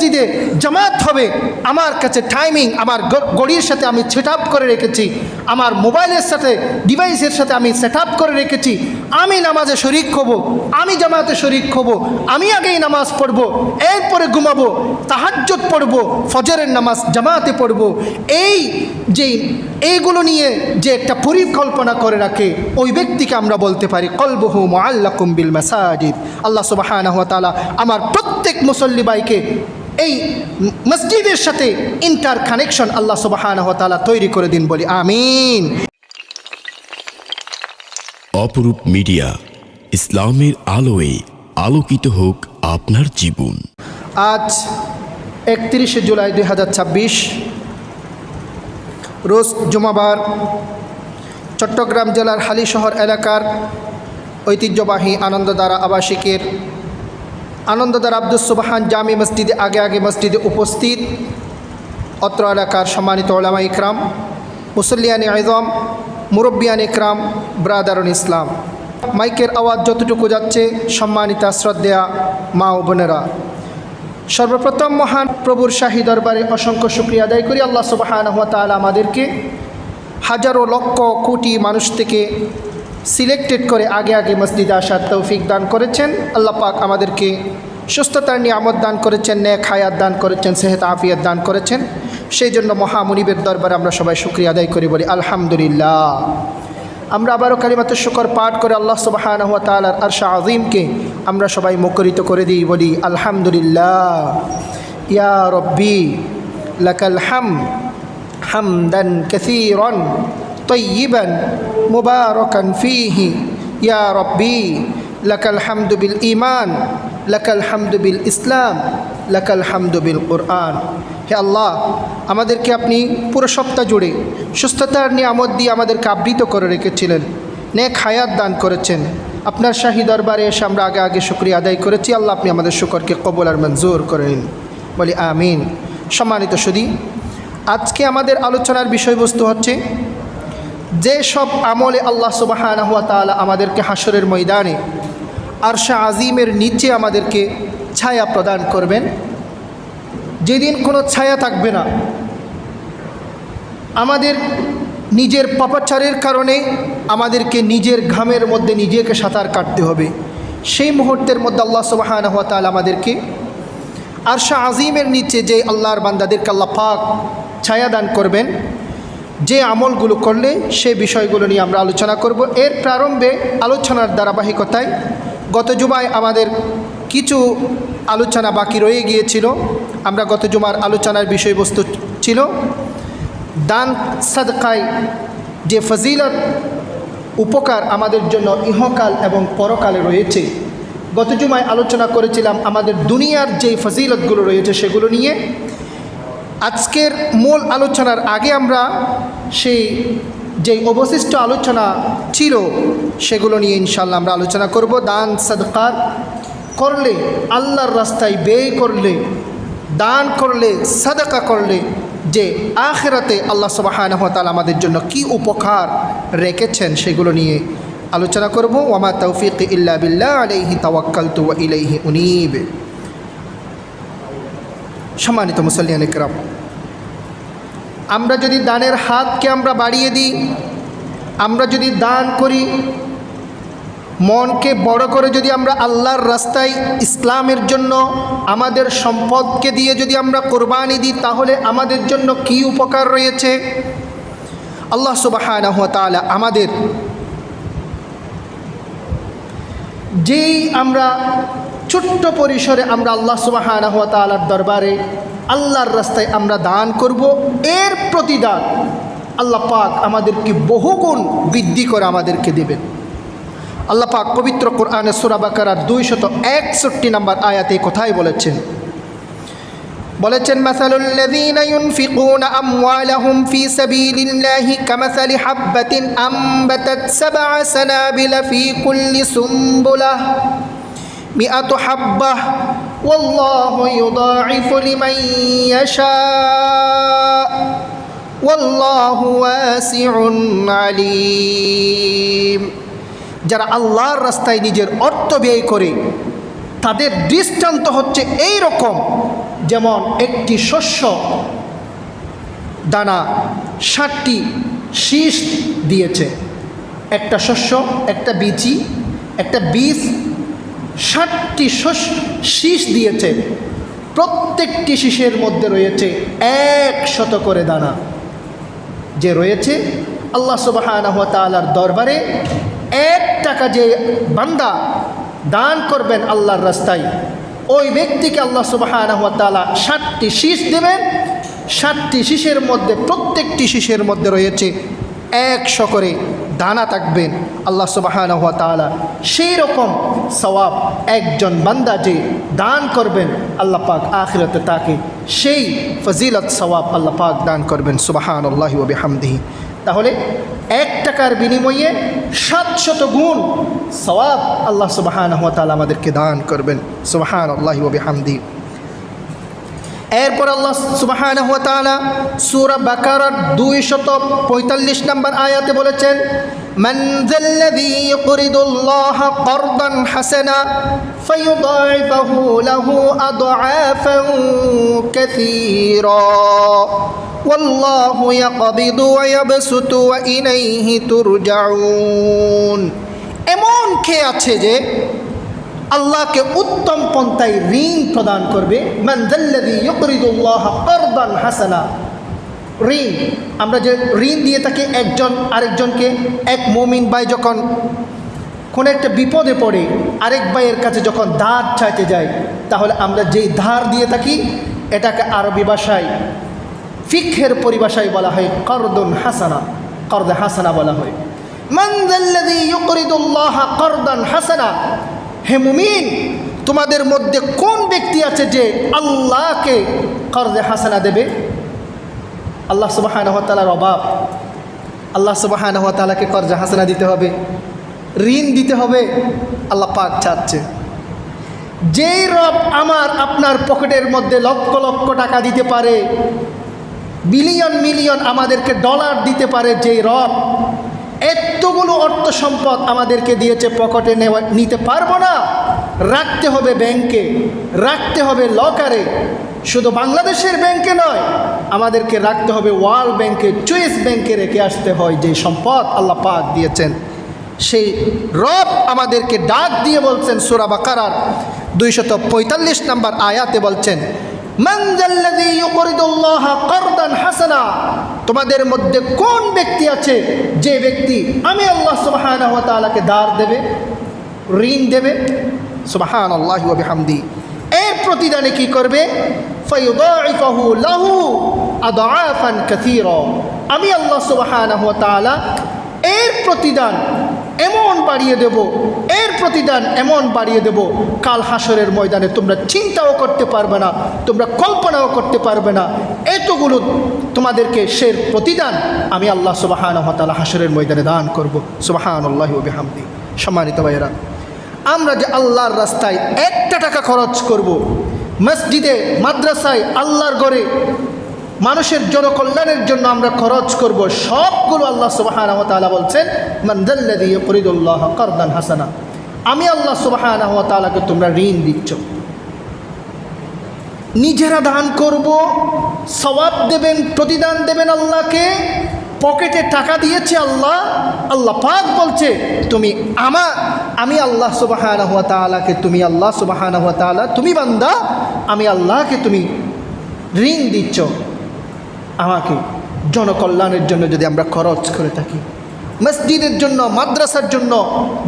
মসজিদে জামাত হবে, আমার কাছে টাইমিং আমার ঘড়ির সাথে আমি সেট আপ করে রেখেছি, আমার মোবাইলের সাথে ডিভাইসের সাথে আমি সেট আপ করে রেখেছি, আমি নামাজে শরিক হব, আমি জামাতে শরিক হব, আমি আগেই নামাজ পড়ব, এরপরে ঘুমাবো, তাহাজ্জুদ পড়ব, ফজরের নামাজ জামাতে পড়ব, এইগুলো নিয়ে যে একটা পরিকল্পনা করে রাখে, ওই ব্যক্তিকে আমরা বলতে পারি কলবুহু মুআল্লাকুম বিল মাসাজিদ। আল্লাহ সুবহানাহু ওয়া তাআলা আমার প্রত্যেক মুসল্লি ভাইকে এই মসজিদের সাথে ইন্টার কানেকশন আল্লাহ সুবহানাহু ওয়া তাআলা তৈরি করে দিন, বলি আমিন। অপরূপ মিডিয়া, ইসলামের আলোয় আলোকিত হোক আপনার জীবন। আজ 31শে জুলাই 2026 রোজ জুমাবার, চট্টগ্রাম জেলার হালিশহর এলাকার ঐতিহ্যবাহী আনন্দধারা আবাসিকের আনন্দধারা আব্দুস সুবহান জামি মসজিদে আগে মসজিদে উপস্থিত অত্র এলাকার সম্মানিত উলামা ইকরাম, মুসল্লিয়ান আযম, মুরব্বিয়ান ইকরাম, ব্রাদারুন ইসলাম, মাইকের আওয়াজ যতটুকু যাচ্ছে সম্মানিতা শ্রদ্ধেয়া মা ও বোনেরা, সর্বপ্রথম মহান প্রভুর শাহী দরবারে অসংখ্য শুকরিয়া আদায় করি। আল্লাহ সুবহানাহু ওয়া তাআলা আমাদেরকে হাজারো লক্ষ কোটি মানুষ থেকে সিলেক্টেড করে আগে মসজিদে আসার তৌফিক দান করেছেন। আল্লাহ পাক আমাদেরকে সুস্থতার নিয়ামত দান করেছেন, নেক হায়াত দান করেছেন, সেহত আফিয়ত দান করেছেন। সেই জন্য মহামনিবের দরবারে আমরা সবাই শুকরিয়া আদায় করি, বলি আলহামদুলিল্লাহ। আমরা আবারও কালিমাতুশ শুকর পাঠ করে আল্লাহ সুবহানাহু ওয়া তাআলার আরশ আযীমকে আমরা সবাই মুখরিত করে দিই, বলি আলহামদুলিল্লাহ। ইয়া রব্বি লাকাল হামদান কাসীরান তাইয়িবান মুবারাকান ফীহি, ইয়া রব্বি লাকাল হামদু বিল ঈমান, লাকাল হামদু বিল ইসলাম, লাকাল হামদু বিল কুরআন। হে আল্লাহ, আমাদেরকে আপনি পুরো সপ্তাহ জুড়ে সুস্থতার নিয়ামত দিয়ে আমাদেরকে আবৃত করে রেখেছিলেন, নেক হায়াত দান করেছেন। আপনার শাহী দরবারে এসে আমরা আগে শুকরিয়া আদায় করেছি। আল্লাহ আপনি আমাদের শুকরকে কবুল আর মঞ্জুর করে নিন, বলি আমিন। সম্মানিত সুধী, আজকে আমাদের আলোচনার বিষয়বস্তু হচ্ছে যে সব আমলে আল্লাহ সুবহানাহু ওয়া তাআলা আমাদেরকে হাসরের ময়দানে আরশ আজিমের নিচে আমাদেরকে ছায়া প্রদান করবেন, যেদিন কোনো ছায়া থাকবে না, আমাদের নিজের পাপাচারের কারণে আমাদেরকে নিজের ঘামের মধ্যে নিজেকে সাঁতার কাটতে হবে। সেই মুহূর্তের মধ্যে আল্লাহ সুবহানাহু ওয়া তাআলা আমাদেরকে আরশ আজিমের নিচে যে আল্লাহর বান্দাদেরকে আল্লাহ পাক ছায়া দান করবেন, যে আমলগুলো করলে সেই বিষয়গুলো নিয়ে আমরা আলোচনা করব। এর প্রারম্ভে আলোচনার ধারাবাহিকতায় গত জুমায় আমাদের কিছু আলোচনা বাকি রয়ে গিয়েছিল। আমরা গত জুমার আলোচনার বিষয়বস্তু ছিল দান সাদকায় যে ফজিলত উপকার আমাদের জন্য ইহকাল এবং পরকালে রয়েছে। গত জুমায় আলোচনা করেছিলাম আমাদের দুনিয়ার যে ফজিলতগুলো রয়েছে সেগুলো নিয়ে। আজকের মূল আলোচনার আগে আমরা সেই যে অবশিষ্ট আলোচনা ছিল সেগুলো নিয়ে ইনশাআল্লাহ আমরা আলোচনা করব। দান সাদকার করলে, আল্লাহর রাস্তায় ব্যয় করলে, দান করলে, সাদাকা করলে যে আখিরাতে আল্লাহ সুবহানাহু ওয়া তাআলা আমাদের জন্য কি উপকার রেখেছেন সেগুলো নিয়ে আলোচনা করব। ওয়ামা তাওফীকি ইল্লা বিল্লাহ আলাইহি তাওয়াক্কালতু ওয়া ইলাইহি উনীব। সম্মানিত মুসল্লিয়ান ইকরাম, আমরা যদি দানের হাতকে আমরা বাড়িয়ে দিই, আমরা যদি দান করি, মনকে বড় করে যদি আমরা আল্লাহর রাস্তায় ইসলামের জন্য আমাদের সম্পদকে দিয়ে যদি আমরা কোরবানি দিই, তাহলে আমাদের জন্য কি উপকার রয়েছে। আল্লাহ সুবহানাহু ওয়া তাআলা আমাদের যেই আমরা ছোট্ট পরিসরে আমরা আল্লাহ সুবহানাহু ওয়া তাআলার দরবারে আল্লাহর রাস্তায় আমরা দান করব, এর প্রতিদান আল্লাহ পাক আমাদেরকে বহুগুণ বৃদ্ধি করে আমাদেরকে দেবেন। আল্লাহ পাক পবিত্র কোরআনে সূরা বাকারার 261 নম্বর আয়াতে কথাই বলেছেন, মাসালুল লাযীনা ইউনফিকুনা আমওয়ালাহুম ফী সাবিলিল্লাহি কামাসালি হাববাতিন আমবাতাত সাবআ সানাবিলা ফী কুল্লি সুমবুলাহ মিআতু হাব্বাহ ওয়াল্লাহু ইউদাঈফু লিমান ইয়াশা ওয়াল্লাহু ওয়াসিউন আলীম। যারা আল্লাহর রাস্তায় নিজের অর্থ ব্যয় করে তাদের দৃষ্টান্ত হচ্ছে এই রকম, যেমন একটি শস্য দানা 60টি শীষ দিয়েছে। একটা শস্য, একটা বীজই, একটা বীজ 60টি শীষ দিয়েছে। প্রত্যেকটি শীষের মধ্যে রয়েছে 100 করে দানা যে রয়েছে। আল্লাহ সুবহানাহু ওয়া তাআলার দরবারে 1 টাকা যে বান্দা দান করবেন আল্লাহর রাস্তায়, ওই ব্যক্তিকে আল্লাহ সুবহানাহু ওয়া তাআলা 60টি শীষ দেবেন। 60টি শীষের মধ্যে প্রত্যেকটি শীষের মধ্যে রয়েছে 100 করে দানা থাকবেন। আল্লাহ সুবহানাহু ওয়া তাআলা সেই রকম সওয়াব একজন বান্দা যে দান করবেন, আল্লাহ পাক আখিরাতে তাকে সেই ফজিলত সওয়াব আল্লাহ পাক দান করবেন। সুবহানাল্লাহি ওয়া বিহামদিহি। তাহলে 1 টাকার বিনিময়ে 700 গুণ সওয়াব আল্লাহ সুবহানাহু ওয়া তাআলা আমাদেরকে দান করবেন। সুবহানাল্লাহি ওয়া বিহামদিহি। এরপর আল্লাহ সুবহানাহু ওয়া তাআলা সূরা বাকারার 245 নম্বর আয়াতে বলেছেন, মান যাল্লাযী ইউকরিদুল্লাহা কারদান হাসানা ফায়ুদাইফাহু লাহু আদআফান কাসীরা ওয়াল্লাহু ইয়াকবিদু ওয়া ইয়াবসুতু ওয়া ইলাইহি তুরজাউন। এমন কে আছে যে আল্লাহকে উত্তম পন্থায় ঋণ প্রদান করবে? মান যাল্লাযী ইউকরিদুল্লাহা কারদান হাসানা। ঋণ, আমরা যে ঋণ দিয়ে থাকি একজন আরেকজনকে, এক মুমিন ভাই যখন কোনো একটা বিপদে পড়ে আরেক ভাইয়ের কাছে যখন ধার চাইতে যায়, তাহলে আমরা যেই ধার দিয়ে থাকি এটাকে আরবি ভাষায় ফিকহের পরিভাষায় বলা হয় কারদুন হাসানা, কারদে হাসানা বলা হয়। মান যাল্লাযী ইউকরিদুল্লাহা কারদান হাসানা। হে মুমিন, তোমাদের মধ্যে কোন ব্যক্তি আছে যে আল্লাহকে কর্জে হাসানা দেবে? আল্লাহ সুবহানাহু ওয়া তাআলার অভাব, আল্লাহ সুবহানাহু ওয়া তাআলাকে কর্জে হাসানা দিতে হবে, ঋণ দিতে হবে। আল্লাহ পাক চাচ্ছে যেই রব আমার আপনার পকেটের মধ্যে লক্ষ লক্ষ টাকা দিতে পারে, বিলিয়ন মিলিয়ন আমাদেরকে ডলার দিতে পারে, যেই রব এতগুলো অর্থ সম্পদ আমাদেরকে দিয়েছে, পকেটে নিতে পারবো না, রাখতে হবে ব্যাংকে, রাখতে হবে লকারে। শুধু বাংলাদেশের ব্যাংকে নয়, আমাদেরকে রাখতে হবে ওয়ার্ল্ড ব্যাংকে, চয়েস ব্যাংকে রেখে আসতে হয়। যে সম্পদ আল্লাহ পাক দিয়েছেন, সেই রব আমাদেরকে ডাক দিয়ে বলছেন সূরা বাকারার 245 নম্বর আয়াতে বলছেন, মান যাল্লাযী ইউকরিদুল্লাহা কারদান হাসানা। তোমাদের মধ্যে কোন ব্যক্তি আছে যে ব্যক্তি আমি আল্লাহ সুবহানাহু ওয়া তাআলাকে ধার দেবে, ঋণ দেবে? সুবহানাল্লাহি ওয়া বিহামদিহি। এর প্রতিদানে কি করবে? ফায়ুদাইফাহু লাহু আদআফান কাসীরা। আমি আল্লাহ সুবহানাহু ওয়া তাআলা এর প্রতিদান এমন বাড়িয়ে দেব, এর প্রতিদান এমন বাড়িয়ে দেব, কাল হাসরের ময়দানে তোমরা চিন্তাও করতে পারবে না, তোমরা কল্পনাও করতে পারবে না। এতগুলো তোমাদেরকে সে প্রতিদান আমি আল্লাহ সুবহানাহু ওয়া তাআলা হাসরের ময়দানে দান করব। সুবহানাল্লাহি ওয়া বিহামদিহি। সম্মানিত ভাইয়েরা, আমরা যে আল্লাহর রাস্তায় 1 টাকা খরচ করব, মসজিদে, মাদ্রাসায়, আল্লাহর ঘরে, মানুষের জনকল্যাণের জন্য আমরা খরচ করব, সবগুলো আল্লাহ সুবহানাহু ওয়া তাআলা বলছেন, মান যাল্লাযী ইউকরিদুল্লাহা কারদান হাসানা। আমি আল্লাহ সুবহানাহু ওয়া তাআলাকে তোমরা ঋণ দিচ্ছ। নিজেরা দান করব, সওয়াব দেবেন, প্রতিদান দেবেন আল্লাহকে। পকেটে টাকা দিয়েছে আল্লাহ, আল্লাহ পাক বলছে আমি আল্লাহ সুবহানাহু ওয়া তাআলাকে, তুমি আল্লাহ সুবহানাহু ওয়া তাআলা, তুমি বান্দা, আমি আল্লাহকে তুমি ঋণ দিচ্ছ। আমাকে জনকল্যাণের জন্য যদি আমরা খরচ করে থাকি, মসজিদের জন্য, মাদ্রাসার জন্য,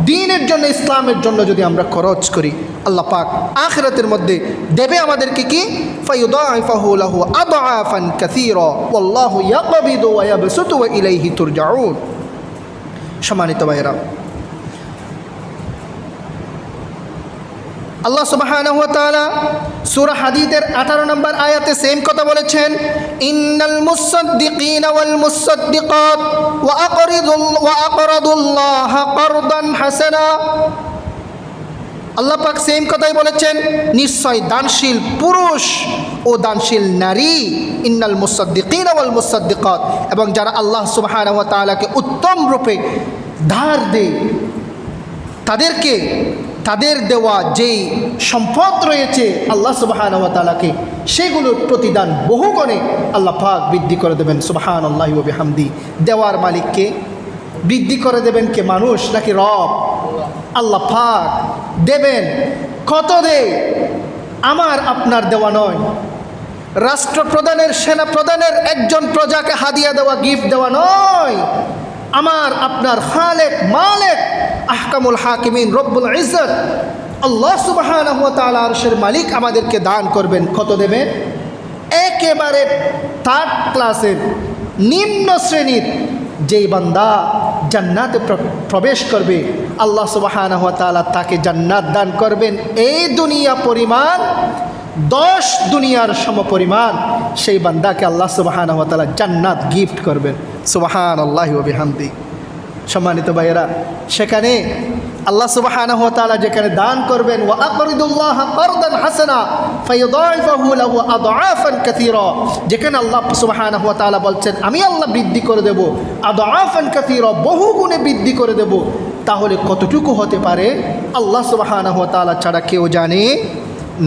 দ্বীনের জন্য, ইসলামের জন্য যদি আমরা খরচ করি, আল্লাহ পাক আখিরাতের মধ্যে দেবে আমাদেরকে কি? ফায়ুদাইফাহু লাহু আদআফান কাসীরা ওয়াল্লাহু ইয়াকবিদু ওয়া ইয়াবসুতু ওয়া ইলাইহি তুরজাউন। সম্মানিত ভাইরা, আল্লাহ সুবহানাহু ওয়া তাআলা সূরা হাদীদের 18 নম্বর আয়াতে সেম কথা বলেছেন, ইন্নাল মুসাদ্দিকিনা ওয়াল মুসাদ্দিকাত ওয়া আকরাদুল্লাহা কারদান হাসানা। আল্লাহ পাক সেম কথাই বলেছেন, নিশ্চয় দানশীল পুরুষ ও দানশীল নারী, ইন্নাল মুসাদ্দিকিনা ওয়াল মুসাদ্দিকাত, এবং যারা আল্লাহ সুবহানাহু ওয়া তাআলাকে উত্তম রূপে ধার দেয়, তাদেরকে তাদের দেওয়া যেই সম্পদ রয়েছে আল্লাহ সুবহানাহু ওয়া তাআলাকে, সেগুলোর প্রতিদান বহুগুণে আল্লাহ পাক বৃদ্ধি করে দেবেন। সুবহানাল্লাহি ওয়া বিহামদি। দেওয়ার মালিককে বৃদ্ধি করে দেবেন কে, মানুষ নাকি রব? আল্লাহ পাক দেবেন। কত দেয়? আমার আপনার দেওয়া নয়, রাষ্ট্রপ্রধানের, সেনা প্রধানের একজন প্রজাকে হাদিয়া দেওয়া, গিফট দেওয়া নয়। আমার আপনার খালেক মালিক আহকামুল হাকিমিন রব্বুল ইজ্জত আল্লাহ সুবহানাহু ওয়া তাআলা আরশের মালিক আমাদেরকে দান করবেন। কত দেবেন? একেবারে থার্ড ক্লাসের, নিম্ন শ্রেণীর যেই বান্দা জান্নাতে প্রবেশ করবে, আল্লাহ সুবহানাহু ওয়া তাআলা তাকে জান্নাত দান করবেন এই দুনিয়া পরিমাণ, 10 দুনিয়ার সমপরিমাণ সেই বান্দাকে আল্লাহ সুবহানাহু ওয়া তাআলা জান্নাত গিফট করবেন। সুবহানাল্লাহি ওয়া বিহামদি। সম্মানিত ভাইয়েরা, সেখানে আল্লাহ সুবহানাহু ওয়া তাআলা যেখানে দান করবেন, ওয়া আকরিদুল্লাহ কারদান হাসানা ফায়ুদাইফাহু লাহু আদআফান কাসীরা, যেখানে আল্লাহ সুবহানাহু ওয়া তাআলা বলছেন আমি আল্লাহ বৃদ্ধি করে দেব, আদআফান কাসীরা, বহু গুণে বৃদ্ধি করে দেব। তাহলে কতটুকু হতে পারে আল্লাহ সুবহানাহু ওয়া তাআলা ছাড়া কেউ জানে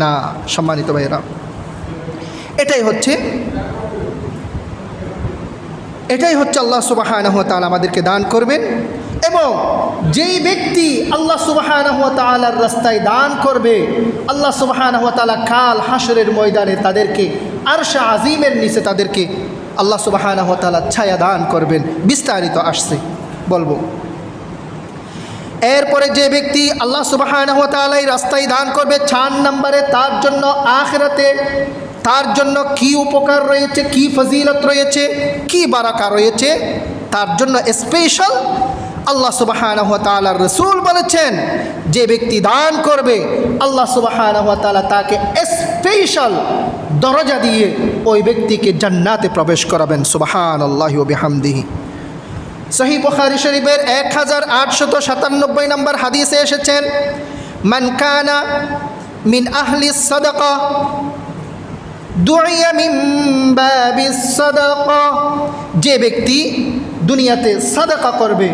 না। সম্মানিত ভাইয়েরা, এটাই হচ্ছে আল্লাহ সুবহানাহু ওয়া তাআলা আমাদেরকে দান করবেন। এবং যেই ব্যক্তি আল্লাহ সুবহানাহু ওয়া তাআলার রাস্তায় দান করবে, আল্লাহ সুবহানাহু ওয়া তাআলা কাল হাশরের ময়দানে তাদেরকে আরশে আজিমের নিচে তাদেরকে আল্লাহ সুবহানাহু ওয়া তাআলা ছায়া দান করবেন। বিস্তারিত আসছে, বলবো। এরপরে যে ব্যক্তি আল্লাহ সুবহানাহু ওয়া তাআলা এই রাস্তায় দান করবে, 4 নম্বরে তার জন্য আখিরাতে তার জন্য কি উপকার রয়েছে, কি ফজিলত রয়েছে, কি বারাকা রয়েছে, তার জন্য স্পেশাল আল্লাহ সুবহানাহু ওয়া তাআলার রাসূল বলেছেন যে ব্যক্তি দান করবে আল্লাহ সুবহানাহু ওয়া তাআলা তাকে স্পেশাল দরজা দিয়ে ওই ব্যক্তিকে জান্নাতে প্রবেশ করাবেন। সুবহানাল্লাহি ওয়া বিহামদিহি। সহিহ বুখারী শরীফের 1897 নম্বর হাদিসে এসেছেন, মান কানা মিন আহলি সাদাকা দুইয়া মিন বাবিস সাদাকা, যে ব্যক্তি দুনিয়াতে সাদাকা করবে।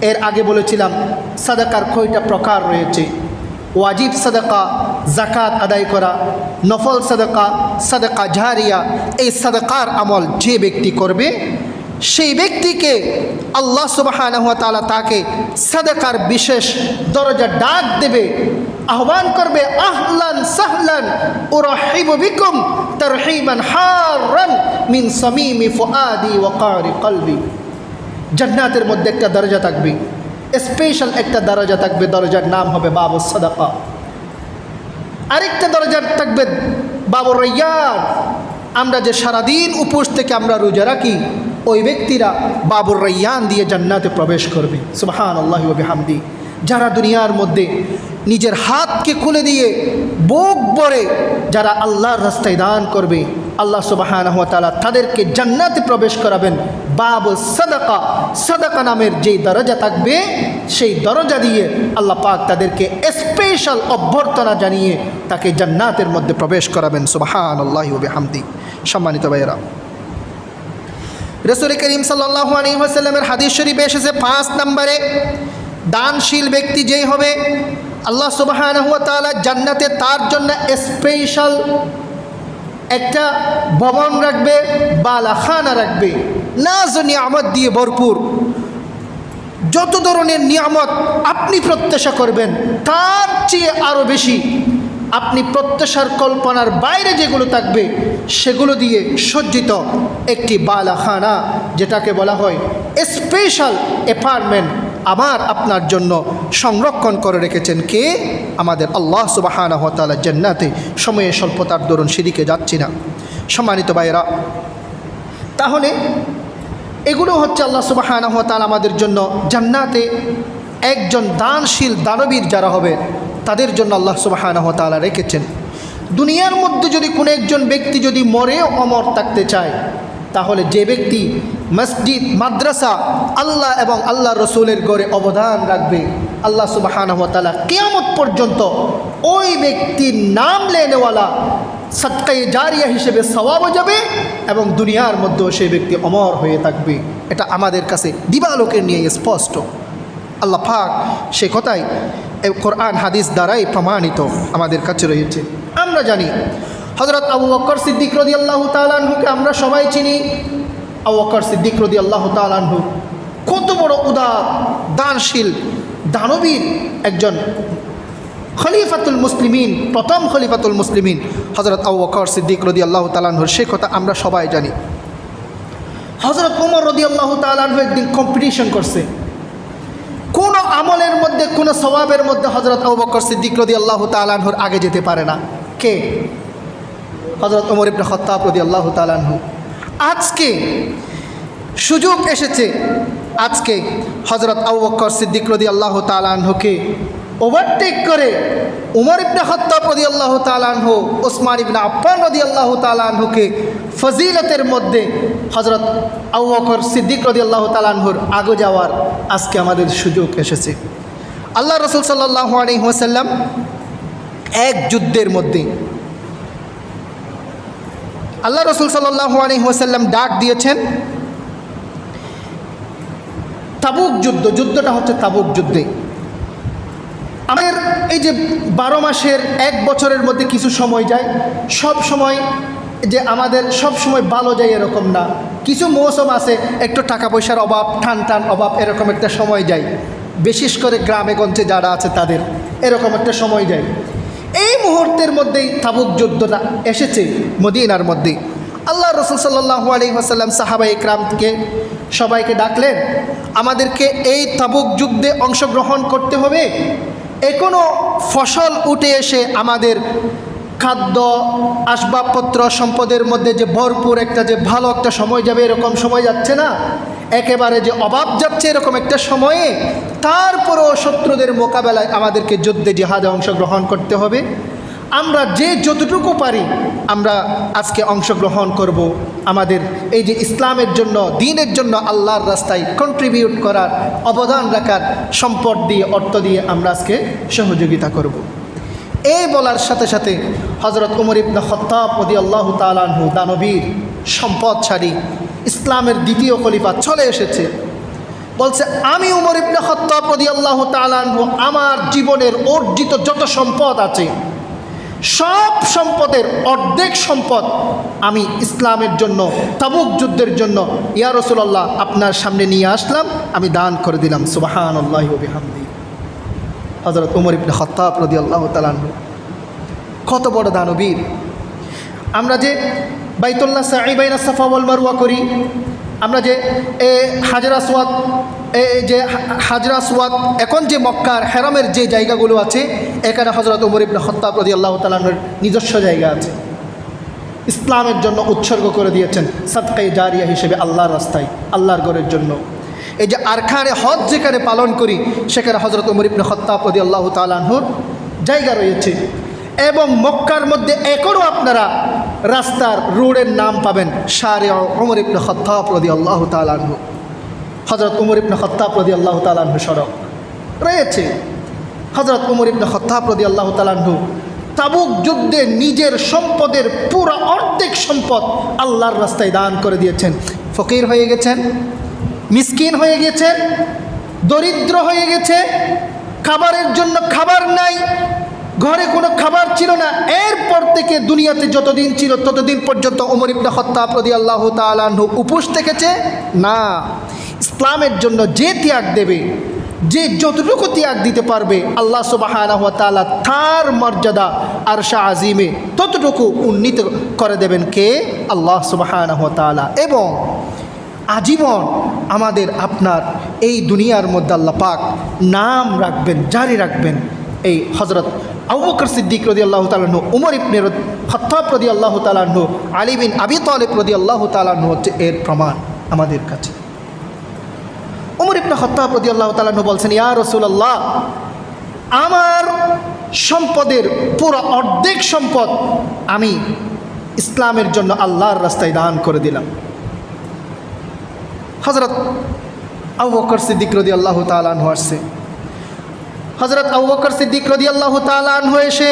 এর আগে বলেছিলাম সাদাকার কয়টা প্রকার রয়েছে। ওয়াজিব সাদাকা, জাকাত আদায় করা, নফল সাদাকা, সাদাকা জারিয়া। এই সাদাকার আমল যে ব্যক্তি করবে সেই ব্যক্তিকে আল্লাহ সুবহানাহু ওয়া তাআলা তাকে সাদাকার বিশেষ দরজা ডাক দেবে, আহ্বান করবে, আহলান সাহলান উরহিবু বিকুম তারহিবান হারান মিন সামিমি ফুআদি ওয়া কারি কলবি। জান্নাতের মধ্যে একটা দরজা থাকবে, স্পেশাল একটা দরজা থাকবে, দরজার নাম হবে বাবু সাদাকা। আরেকটা দরজা থাকবে বাবু রায়্যান। আমরা যে সারাদিন উপোস থেকে আমরা রোজা রাখি, ওই ব্যক্তিরা বাবুর রায়্যান দিয়ে জান্নাতে প্রবেশ করবে। সুবহানাল্লাহি ওয়া বিহামদি। যারা দুনিয়ার মধ্যে নিজের হাতকে খুলে দিয়ে বুক ভরে যারা আল্লাহর রাস্তায় দান করবে, আল্লাহ সুবহানাহু ওয়া তাআলা তাদেরকে জান্নাতে প্রবেশ করাবেন। বাবু সাদাকা, সাদাকা নামের যেই দরজা থাকবে সেই দরজা দিয়ে আল্লাহ পাক তাদেরকে স্পেশাল অভ্যর্থনা জানিয়ে তাকে জান্নাতের মধ্যে প্রবেশ করাবেন। সুবহানাল্লাহি ওয়া বিহামদি। সম্মানিত ভাইয়েরা, রাসূল করিম সাল্লাল্লাহু আলাইহি ওয়াসাল্লামের হাদিস শরীফে এসেছে 5 নম্বরে দানশীল ব্যক্তি যেই হবে, আল্লাহ সুবহানাহু ওয়া তাআলা জান্নাতে তার জন্য স্পেশাল একটা ভবন রাখবে, বালাখানা রাখবে, নাজ নিয়ামত দিয়ে ভরপুর। যত ধরনের নিয়ামত আপনি প্রত্যাশা করবেন তার চেয়ে আরও বেশি, আপনি প্রত্যাশার কল্পনার বাইরে যেগুলো থাকবে সেগুলো দিয়ে সজ্জিত একটি বালাখানা, যেটাকে বলা হয় স্পেশাল অ্যাপার্টমেন্ট, আমার আপনার জন্য সংরক্ষণ করে রেখেছেন কে? আমাদের আল্লাহ সুবহানাহু ওয়া তাআলা জান্নাতে। সময়ে স্বল্পতার দরুন সেদিকে যাচ্ছি না। সম্মানিত ভাইয়েরা, তাহলে এগুলো হচ্ছে আল্লাহ সুবহানাহু ওয়া তাআলা আমাদের জন্য জান্নাতে একজন দানশীল দানবীর যারা হবে তাদের জন্য আল্লাহ সুবহানাহু ওয়া তাআলা রেখেছেন। দুনিয়ার মধ্যে যদি কোনো একজন ব্যক্তি যদি মরেও অমর থাকতে চায়, তাহলে যে ব্যক্তি মসজিদ, মাদ্রাসা, আল্লাহ এবং আল্লাহ রসুলের গড়ে অবদান রাখবে, আল্লাহ সুবহানাহু ওয়া তাআলা কিয়ামত পর্যন্ত ওই ব্যক্তির নাম লেনেওয়ালা সদকায়ে জারিয়া হিসেবে সওয়াবও যাবে এবং দুনিয়ার মধ্যেও সেই ব্যক্তি অমর হয়ে থাকবে। এটা আমাদের কাছে দিবালোকের নিয়ে স্পষ্ট। আল্লাহ পাক সে কথাই কোরআন হাদিস দ্বারাই প্রমাণিত আমাদের কাছে রয়েছে। আমরা জানি হযরত আবু বকর সিদ্দিক রাদিয়াল্লাহু তাআলা আনহুকে আমরা সবাই চিনি। আবু বকর সিদ্দিক রাদিয়াল্লাহু তাআলা আনহু কত বড় উদার, দানশীল, দানবীর একজন খলিফাতুল মুসলিমিন, প্রথম খলিফাতুল মুসলিমিন হযরত আবু বকর সিদ্দিক রাদিয়াল্লাহু তাআলা আনহুর সে কথা আমরা সবাই জানি। হযরত ওমর রাদিয়াল্লাহু তাআলা আনহু একদিন কম্পিটিশন করছে, কোনো আমলের মধ্যে, কোনো সওয়াবের মধ্যে হযরত আবু বকর সিদ্দিক রাদিয়াল্লাহু তাআলা আনহুর আগে যেতে পারে না। কে? হযরত ওমর ইবনে খাত্তাব রাদিয়াল্লাহু তাআলা আনহু। আজকে সুযোগ এসেছে, আজকে হযরত আবু বকর সিদ্দিক রাদিয়াল্লাহু তাআলা আনহুকে ওভারটেক করে উমর ইবনে খাত্তাব রাদিয়াল্লাহু তাআলা আনহু, ওসমান ইবনে আফফান রাদিয়াল্লাহু তাআলা আনহুকে ফজিলতের মধ্যে হযরত আবু বকর সিদ্দিক রাদিয়াল্লাহু তাআলা আনহুর আগে যাওয়ার আজকে আমাদের সুযোগ এসেছে। আল্লাহ রাসূল সাল্লাল্লাহু আলাইহি ওয়াসাল্লাম এক যুদ্ধের মধ্যে, আল্লাহ রাসূল সাল্লাল্লাহু আলাইহি ওয়াসাল্লাম ডাক দিয়েছেন তাবুক যুদ্ধ। যুদ্ধটা হচ্ছে তাবুক যুদ্ধে। আমাদের এই যে 12 মাসের 1 বছরের মধ্যে কিছু সময় যায়, সব সময় যে আমাদের সব সময় ভালো যায় এরকম না। কিছু মৌসুম আছে একটু টাকা পয়সার অভাব, টান অভাব, এরকম একটা সময় যায়। বিশেষ করে গ্রামে গঞ্জে যারা আছে তাদের এরকম একটা সময় যায়। এই মুহূর্তের মধ্যেই তাবুক যুদ্ধটা এসেছে মদিনার মধ্যে। আল্লাহ রাসূল সাল্লাল্লাহু আলাইহি ওয়াসাল্লাম সাহাবা ইকরামকে সবাইকে ডাকলেন, আমাদেরকে এই তাবুক যুদ্ধে অংশগ্রহণ করতে হবে। এখনো ফসল উঠে এসে আমাদের খাদ্য, আসবাবপত্র, সম্পদের মধ্যে যে ভরপুর একটা যে ভালো একটা সময় যাবে, এরকম সময় যাচ্ছে না, একেবারে যে অভাব যাচ্ছে এরকম একটা সময়ে। তারপরেও শত্রুদের মোকাবেলায় আমাদেরকে যুদ্ধে জিহাদে অংশগ্রহণ করতে হবে। আমরা যে যতটুকু পারি আমরা আজকে অংশগ্রহণ করব। আমাদের এই যে ইসলামের জন্য, দ্বীনের জন্য আল্লাহর রাস্তায় কন্ট্রিবিউট করার, অবদান রাখার সম্পদ দিয়ে, অর্থ দিয়ে আমরা আজকে সহযোগিতা করব। এই বলার সাথে সাথে হযরত ওমর ইবনে খাত্তাব রাদিয়াল্লাহু তাআলা আনহু, দানবীর, সম্পদশালী, ইসলামের দ্বিতীয় খলিফা চলে এসেছে। বলছে, আমি ওমর ইবনে খাত্তাব রাদিয়াল্লাহু তাআলা আনহু আমার জীবনের অর্জিত যত সম্পদ আছে, সব সম্পদের অর্ধেক সম্পদ আমি ইসলামের জন্য, তাবুক যুদ্ধের জন্য ইয়া রাসূলুল্লাহ আপনার সামনে নিয়ে আসলাম, আমি দান করে দিলাম। সুবহানাল্লাহি ওয়া বিহামদিহি। হযরত ওমর ইবনে খাত্তাব রাদিয়াল্লাহু তাআলা আনহু কত বড় দানবীর। আমরা যে বাইতুল্লাহ সাঈ বাইনা সাফা ওয়াল মারওয়া করি, আমরা যে হাজর আসওয়াদ, যে হাজর আসওয়াদ, এখন যে মক্কার হেরামের যে জায়গাগুলো আছে, এখানে হযরত ওমর ইবনে খাত্তাব রাদিয়াল্লাহু তাআলা আনহুর নিজস্ব জায়গা আছে। ইসলামের জন্য উৎসর্গ করে দিয়েছেন সাদকায়ে জারিয়া হিসেবে আল্লাহর রাস্তায়, আল্লাহর ঘরের জন্য। এই যে আরকানে হজ যেখানে পালন করি, সেখানে হযরত ওমর ইবনে খাত্তাব রাদিয়াল্লাহু তাআলা আনহুর জায়গা রয়েছে। এবং মক্কার মধ্যে এখনও আপনারা রাস্তার রোডের নাম পাবেন শারে ওমর ইবনে খাত্তাব রাদিয়াল্লাহু তাআলা আনহু। হযরত ওমর ইবনে খাত্তাব রাদিয়াল্লাহু তাআলা আনহু সড়ক রয়েছে। হযরত ওমর ইবনে খাত্তাব রাদিয়াল্লাহু তাআলা আনহু তাবুক যুদ্ধে নিজের সম্পদের পুরো অর্ধেক সম্পদ আল্লাহর রাস্তায় দান করে দিয়েছেন। ফকির হয়ে গেছেন, মিসকিন হয়ে গেছেন, দরিদ্র হয়ে গেছে, খাবারের জন্য খাবার নাই, ঘরে কোনো খাবার ছিল না। এরপর থেকে দুনিয়াতে যতদিন ছিল ততদিন পর্যন্ত ওমর ইবনে খাত্তাব রাদিয়াল্লাহু তাআলা আনহু উপোস থেকেছে না। ইসলামের জন্য যে ত্যাগ দেবে, যে যতটুকু ত্যাগ দিতে পারবে, আল্লাহ সুবহানাহু ওয়া তাআলা তার মর্যাদা আরশে আজিমে ততটুকু উন্নীত করে দেবেন কে? আল্লাহ সুবহানাহু ওয়া তাআলা। এবং আজীবন আমাদের আপনার এই দুনিয়ার মধ্যে আল্লাহ পাক নাম রাখবেন, জারি রাখবেন। এই হযরত আবু বকর সিদ্দিক রাদিয়াল্লাহু তাআলা আনহু, ওমর ইবনে খাত্তাব রাদিয়াল্লাহু তাআলা আনহু, আলী বিন আবি তালিব রাদিয়াল্লাহু তাআলা আনহু হচ্ছে এর প্রমাণ আমাদের কাছে। ওমর ইবনে খাত্তাব রাদিয়াল্লাহু তাআলা আনহু বলছেন, ইয়া রাসূলুল্লাহ, আমার সম্পদের পুরো অর্ধেক সম্পদ আমি ইসলামের জন্য আল্লাহর রাস্তায় দান করে দিলাম। হযরত আবু বকর সিদ্দিক রাদিয়াল্লাহু তাআলা আনহু আসছে। হযরত আবু বকর সিদ্দিক রাদিয়াল্লাহু তাআলা আনহু এসে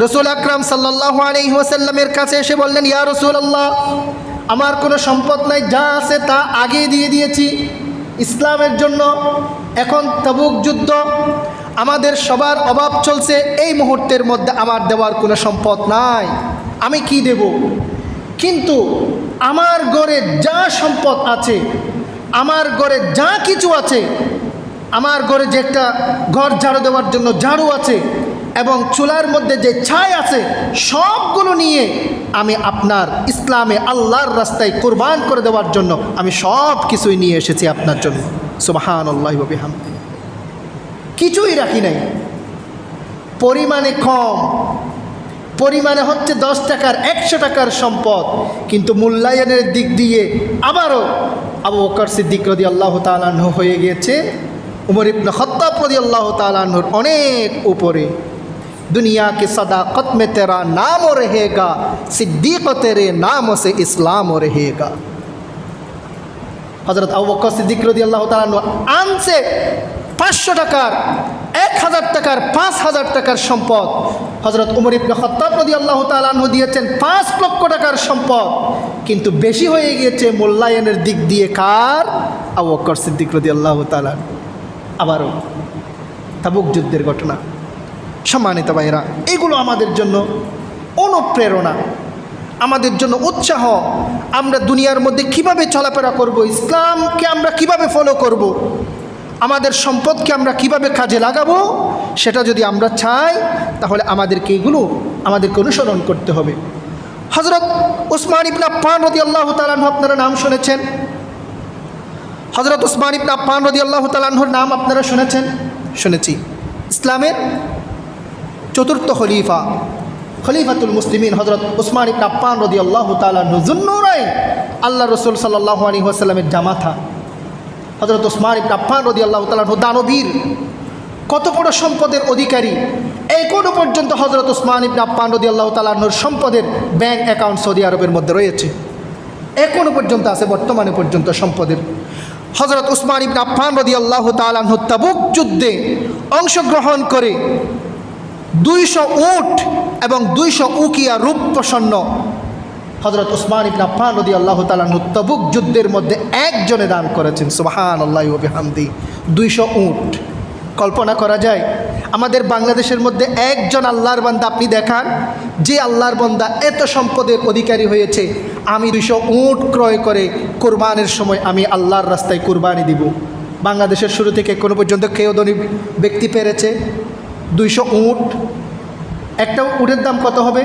রাসূল আকরাম সাল্লাল্লাহু আলাইহি ওয়াসাল্লামের কাছে এসে বললেন, ইয়া রাসূলুল্লাহ, আমার কোনো সম্পদ নাই, যা আছে তা আগে দিয়ে দিয়েছি ইসলামের জন্য। এখন তাবুক যুদ্ধ, আমাদের সবার অভাব চলছে, এই মুহূর্তের মধ্যে আমার দেওয়ার কোনো সম্পদ নাই, আমি কি দেব? কিন্তু আমার ঘরে যা সম্পদ আছে, আমার ঘরে যা কিছু আছে, আমার ঘরে যে একটা ঘর ঝাড়ু দেওয়ার জন্য ঝাড়ু আছে এবং চুলার মধ্যে যে ছাই আছে, সবগুলো নিয়ে আমি আপনার ইসলামে আল্লাহর রাস্তায় কুরবান করে দেওয়ার জন্য আমি সব কিছুই নিয়ে এসেছি আপনার জন্য। সুবহানাল্লাহি ওয়া বিহামদিহি। কিছুই রাখি নাই। পরিমাণে কম, পরিমাণে হচ্ছে 10 টাকার 100 টাকার সম্পদ, কিন্তু মূল্যায়নের দিক দিয়ে আবারও আবু বকর সিদ্দিক রাদিয়াল্লাহু তাআলা আনহু হয়ে গিয়েছে উমর ইবনে খাত্তাব রাদিয়াল্লাহু তাআলা আনহুর অনেক উপরে। दुनिया की सदाकत में तेरा नाम रहेगा, सिद्दीक तेरे नाम से इस्लाम रहेगा। हज़रत अबू बकर सिद्दीक রাদিয়াল্লাহু তাআলা আনছে 500 টাকার 1000 টাকার 5000 টাকার সম্পদ। হযরত উমর ইবনে খাত্তাব রাদিয়াল্লাহু তাআলা আনহু দিয়েছেন 5 লক্ষ টাকার সম্পদ, কিন্তু বেশি হয়ে গিয়েছে মূল্যায়নের দিক দিয়ে কার? আবু বকর সিদ্দিক রাদিয়াল্লাহু তাআলা। আবারও তাবুক যুদ্ধের ঘটনা। সম্মানিত ভাইরা, এগুলো আমাদের জন্য অনুপ্রেরণা, আমাদের জন্য উৎসাহ। আমরা দুনিয়ার মধ্যে কিভাবে চলাফেরা করব, ইসলামকে আমরা কিভাবে ফলো করব, আমাদের সম্পদকে আমরা কিভাবে কাজে লাগাবো, সেটা যদি আমরা চাই তাহলে আমাদেরকে আমাদেরকে অনুসরণ করতে হবে। হযরত উসমান ইবনে আফফান রাদিয়াল্লাহু তাআলা আনহু আপনারা নাম শুনেছেন। হযরত উসমান ইবনে আফফান রাদিয়াল্লাহু তাআলা আনহুর নাম আপনারা শুনেছেন? শুনেছি। ইসলামের চতুর্থ খলিফাতুল মুসলিমিন হযরত উসমান ইবনে আফফান রাদিয়াল্লাহু তাআলা আনহু যুন্নুরাইন, আল্লাহ রাসূল সাল্লাল্লাহু আলাইহি ওয়াসাল্লামের জামাতা। হযরত উসমান ইবনে আফফান রাদিয়াল্লাহু তাআলা আনহু দানবীর, কত বড় সম্পদের অধিকারী। এখনো পর্যন্ত হযরত উসমান ইবনে আফফান রাদিয়াল্লাহু তাআলা আনহুর সম্পদের ব্যাংক অ্যাকাউন্ট সৌদি আরবের মধ্যে রয়েছে, এখনো পর্যন্ত আছে, বর্তমানে পর্যন্ত সম্পদের। হযরত উসমান ইবনে আফফান রাদিয়াল্লাহু তাআলা আনহু তাবুক যুদ্ধে অংশগ্রহণ করে 200 উট এবং 200 উকিয়া রূপ্য স্বর্ণ হযরত উসমান ইবনে আফফান রাদিয়াল্লাহু তাআলা আনহু তাবুক যুদ্ধের মধ্যে একজনে দান করেছেন। সুবহানাল্লাহি ওয়া বিহামদিহি। 200 উট। কল্পনা করা যায় আমাদের বাংলাদেশের মধ্যে একজন আল্লাহর বান্দা আপনি দেখান, যে আল্লাহর বান্দা এত সম্পদের অধিকারী হয়েছে, আমি 200 উট ক্রয় করে কোরবানের সময় আমি আল্লাহর রাস্তায় কোরবানি দিব। বাংলাদেশের শুরু থেকে কোনো পর্যন্ত কেউ ধনী ব্যক্তি পেরেছে? 200 উট। একটা উটের দাম কত হবে?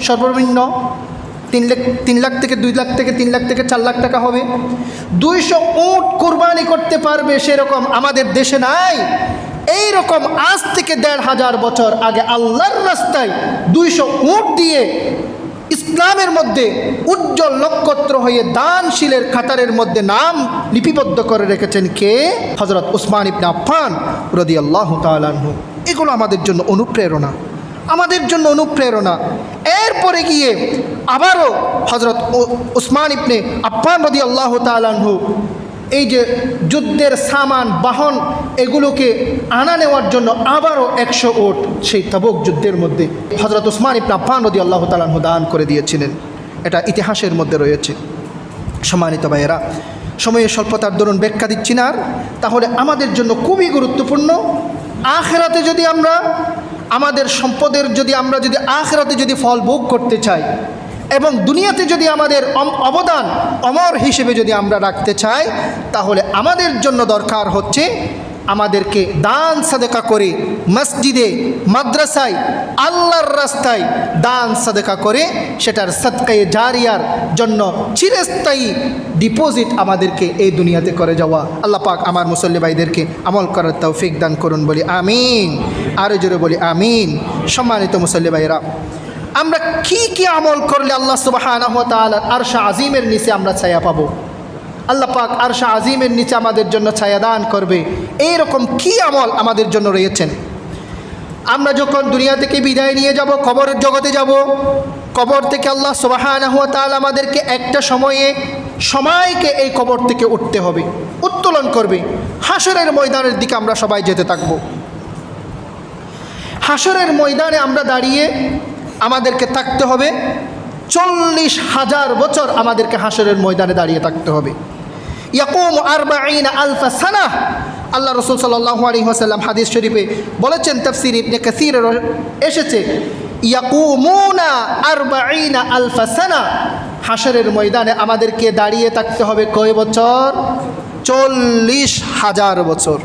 সর্বনিম্ন 3 লাখ থেকে 2 লাখ থেকে 3 লাখ থেকে 4 লাখ টাকা হবে। 200 উট কোরবানি করতে পারবে সেরকম আমাদের দেশে নাই। এই রকম আজ থেকে 1500 বছর আগে আল্লাহর রাস্তায় 200 উট দিয়ে ইসলামের মধ্যে উজ্জ্বল নক্ষত্র হয়ে দানশীলের কাতারের মধ্যে নাম লিপিবদ্ধ করে রেখেছেন কে? হযরত উসমান ইবনে আফফান রাদিয়াল্লাহু তাআলা আনহু। এগুলো আমাদের জন্য অনুপ্রেরণা, আমাদের জন্য অনুপ্রেরণা। এরপরে গিয়ে আবারও হযরত উসমান ইবনে আফফান রাদিয়াল্লাহু তাআলা আনহু এই যে যুদ্ধের সামান বাহন এগুলোকে আনা নেওয়ার জন্য আবারও 100 উট সেই তাবুক যুদ্ধের মধ্যে হযরত উসমান ইবনে আফফান রাদিয়াল্লাহু তাআলা আনহু দান করে দিয়েছিলেন। এটা ইতিহাসের মধ্যে রয়েছে। সম্মানিত ভাইয়েরা, সময়ের স্বল্পতার দরুন ব্যাখ্যা দিচ্ছি না, তাহলে আমাদের জন্য খুবই গুরুত্বপূর্ণ। আখিরাতে যদি আমরা আমাদের সম্পদের আমরা যদি আখিরাতে যদি ফল ভোগ করতে চাই এবং দুনিয়াতে যদি আমাদের অবদান অমর হিসেবে যদি আমরা রাখতে চাই, তাহলে আমাদের জন্য দরকার হচ্ছে আমাদেরকে দান সাদেকা করে মসজিদে, মাদ্রাসায়, আল্লাহর রাস্তায় দান সাদেকা করে সেটার সদকায়ে জারিয়ার জন্য চিরস্থায়ী ডিপোজিট আমাদেরকে এই দুনিয়াতে করে যাওয়া। আল্লাহ পাক আমার মুসল্লি ভাইদেরকে আমল করার তৌফিক দান করুন, বলি আমিন। আরো জোরে বলি আমিন। সম্মানিত মুসল্লি ভাইরা, আমরা কি আমল করলে আল্লাহ সুবহানাহু ওয়া তাআলার আরশ আজিমের নিচে আমরা ছায়া পাবো? আল্লাহ পাক আরশ আজিমের নিচে আমাদের জন্য ছায়া দান করবে, এইরকম কি আমল আমাদের জন্য রয়েছেন? আমরা যখন দুনিয়া থেকে বিদায় নিয়ে যাব, কবরের জগতে যাব, কবর থেকে আল্লাহ সুবহানাহু ওয়া তাআলা আমাদেরকে একটা সময়কে এই কবর থেকে উঠতে হবে, উত্তোলন করবে। হাসরের ময়দানের দিকে আমরা সবাই যেতে থাকব। হাসরের ময়দানে আমরা দাঁড়িয়ে আমাদেরকে থাকতে হবে 40,000 বছর আমাদেরকে হাসরের ময়দানে দাঁড়িয়ে থাকতে হবে। ইয়াকুমু 40,000 সানাহ, আল্লাহ রসুল সাল্লাল্লাহু আলাইহি ওয়াসাল্লাম হাদিস শরীফে বলেছেন, তাফসীর ইবনে কাসীর এসেছে, ইয়াকুমুনা 40 আলফ সানা, হাশরের ময়দানে আমাদেরকে দাঁড়িয়ে থাকতে হবে কয় বছর? 40,000 বছর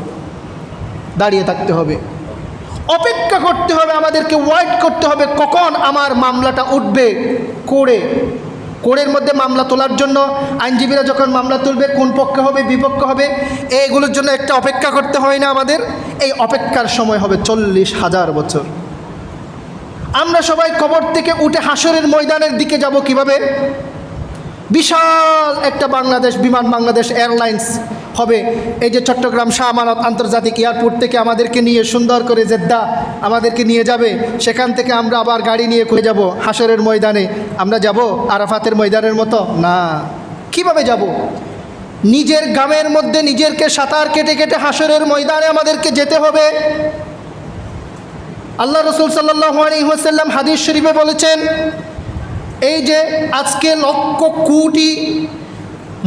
দাঁড়িয়ে থাকতে হবে, অপেক্ষা করতে হবে, আমাদেরকে ওয়েট করতে হবে কখন আমার মামলাটা উঠবে। কোর্টের মধ্যে মামলা তোলার জন্য আইনজীবীরা যখন মামলা তুলবে, কোন পক্ষে হবে বিপক্ষ হবে, এইগুলোর জন্য একটা অপেক্ষা করতে হয় না আমাদের? এই অপেক্ষার সময় হবে 40,000 বছর। আমরা সবাই কবর থেকে উঠে হাশরের ময়দানের দিকে যাব কিভাবে? বিশাল একটা বিমান বাংলাদেশ এয়ারলাইন্স হবে, এই যে চট্টগ্রাম শাহ আমানত আন্তর্জাতিক এয়ারপোর্ট থেকে আমাদেরকে নিয়ে সুন্দর করে জেদ্দা আমাদেরকে নিয়ে যাবে, সেখান থেকে আমরা আবার গাড়ি নিয়ে করে যাব হাশরের ময়দানে। আমরা যাব আরাফাতের ময়দানের মতো? না। কিভাবে যাব? নিজের গ্রামের মধ্যে নিজেরকে সাঁতার কেটে কেটে হাশরের ময়দানে আমাদেরকে যেতে হবে। আল্লাহ রসুল সাল্লাল্লাহু আলাইহি ওয়াসাল্লাম হাদিস শরীফে বলেছেন, এই যে আজকে লক্ষ কোটি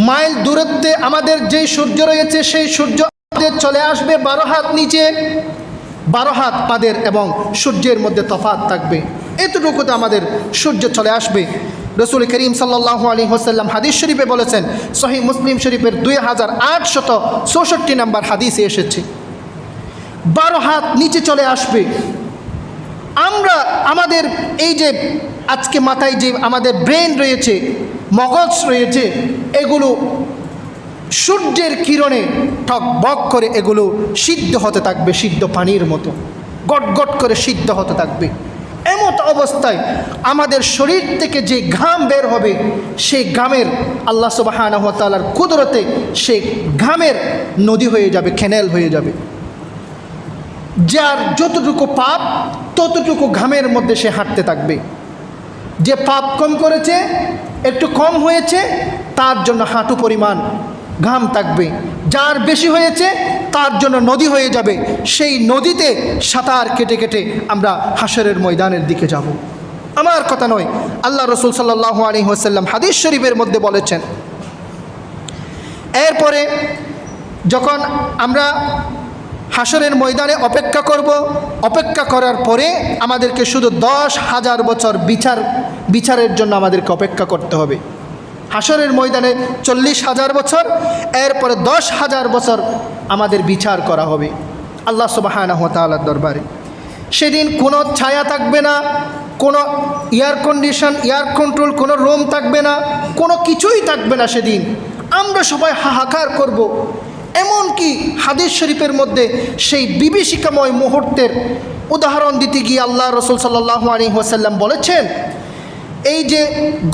মাইল দূরত্বে আমাদের যে সূর্য রয়েছে, সেই সূর্য আমাদের চলে আসবে 12 হাত নিচে, 12 হাত পাদের এবং সূর্যের মধ্যে তফাৎ থাকবে, এতটুকুতে আমাদের সূর্য চলে আসবে। রসুল করিম সাল্লাল্লাহু আলাইহি ওয়াসাল্লাম হাদিস শরীফে বলেছেন, সহিহ মুসলিম শরীফের 2864 নম্বর হাদিসে এসেছে, 12 হাত নিচে চলে আসবে। আমরা আমাদের এই যে আজকে মাথায় যে আমাদের ব্রেন রয়েছে, মগজ রয়েছে, এগুলো সূর্যের কিরণে টকবক করে এগুলো সিদ্ধ হতে থাকবে, সিদ্ধ পানির মতো গট গট করে সিদ্ধ হতে থাকবে। এমত অবস্থায় আমাদের শরীর থেকে যে ঘাম বের হবে, সেই ঘামের আল্লাহ সুবহানাহু ওয়া তাআলার কুদরতে সেই ঘামের নদী হয়ে যাবে, ক্যানেল হয়ে যাবে। যার যতটুকু পাপ ততটুকু ঘামের মধ্যে সে হাঁটতে থাকবে। যে পাপ কম করেছে, একটু কম হয়েছে, তার জন্য হাঁটু পরিমাণ ঘাম থাকবে। যার বেশি হয়েছে তার জন্য নদী হয়ে যাবে, সেই নদীতে সাঁতার কেটে কেটে আমরা হাশরের ময়দানের দিকে যাব। আমার কথা নয়, আল্লাহ রসুল সাল্লাল্লাহু আলাইহি ওয়াসাল্লাম হাদিস শরীফের মধ্যে বলেছেন। এরপরে যখন আমরা হাশরের ময়দানে অপেক্ষা করব, অপেক্ষা করার পরে আমাদেরকে শুধু 10,000 বছর বিচারের জন্য আমাদেরকে অপেক্ষা করতে হবে। হাশরের ময়দানে 40,000 বছর, এরপরে 10,000 বছর আমাদের বিচার করা হবে আল্লাহ সুবহানাহু ওয়া তাআলার দরবারে। সেদিন কোনো ছায়া থাকবে না, কোনো এয়ার কন্ডিশন, এয়ার কন্ট্রোল, কোনো রুম থাকবে না, কোনো কিছুই থাকবে না। সেদিন আমরা সবাই হাহাকার করব। এমনকি হাদিস শরীফের মধ্যে সেই বিভীষিকাময় মুহূর্তের উদাহরণ দিতে গিয়ে আল্লাহ রসুল সাল্লাল্লাহু আলাইহি ওয়াসাল্লাম বলেছেন, এই যে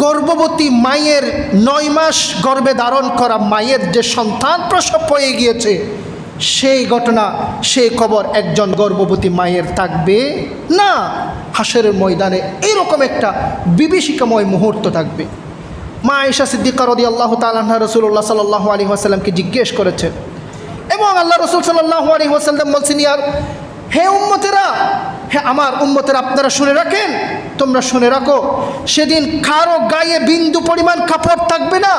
গর্ভবতী মায়ের 9 মাস গর্ভে ধারণ করা মায়ের যে সন্তান প্রসব হয়ে গিয়েছে, সেই ঘটনা, সেই খবর একজন গর্ভবতী মায়ের থাকবে না। হাশরের ময়দানে এরকম একটা বিভীষিকাময় মুহূর্ত থাকবে। মা আয়েশা সিদ্দিকা রাদিয়াল্লাহু তাআলা আনহা রাসূলুল্লাহ সাল্লাল্লাহু আলাইহি ওয়াসাল্লামকে জিজ্ঞেস করেছেন, এবং আল্লাহ রসুল সাল্লাল্লাহু আলাইহি ওয়াসাল্লাম বলছেন, হে উম্মতেরা, হে আমার উম্মতেরা, আপনারা শুনে রাখেন, তোমরা শুনে রাখো, সেদিন কারো গায়ে বিন্দু পরিমাণ কাপড় থাকবে না।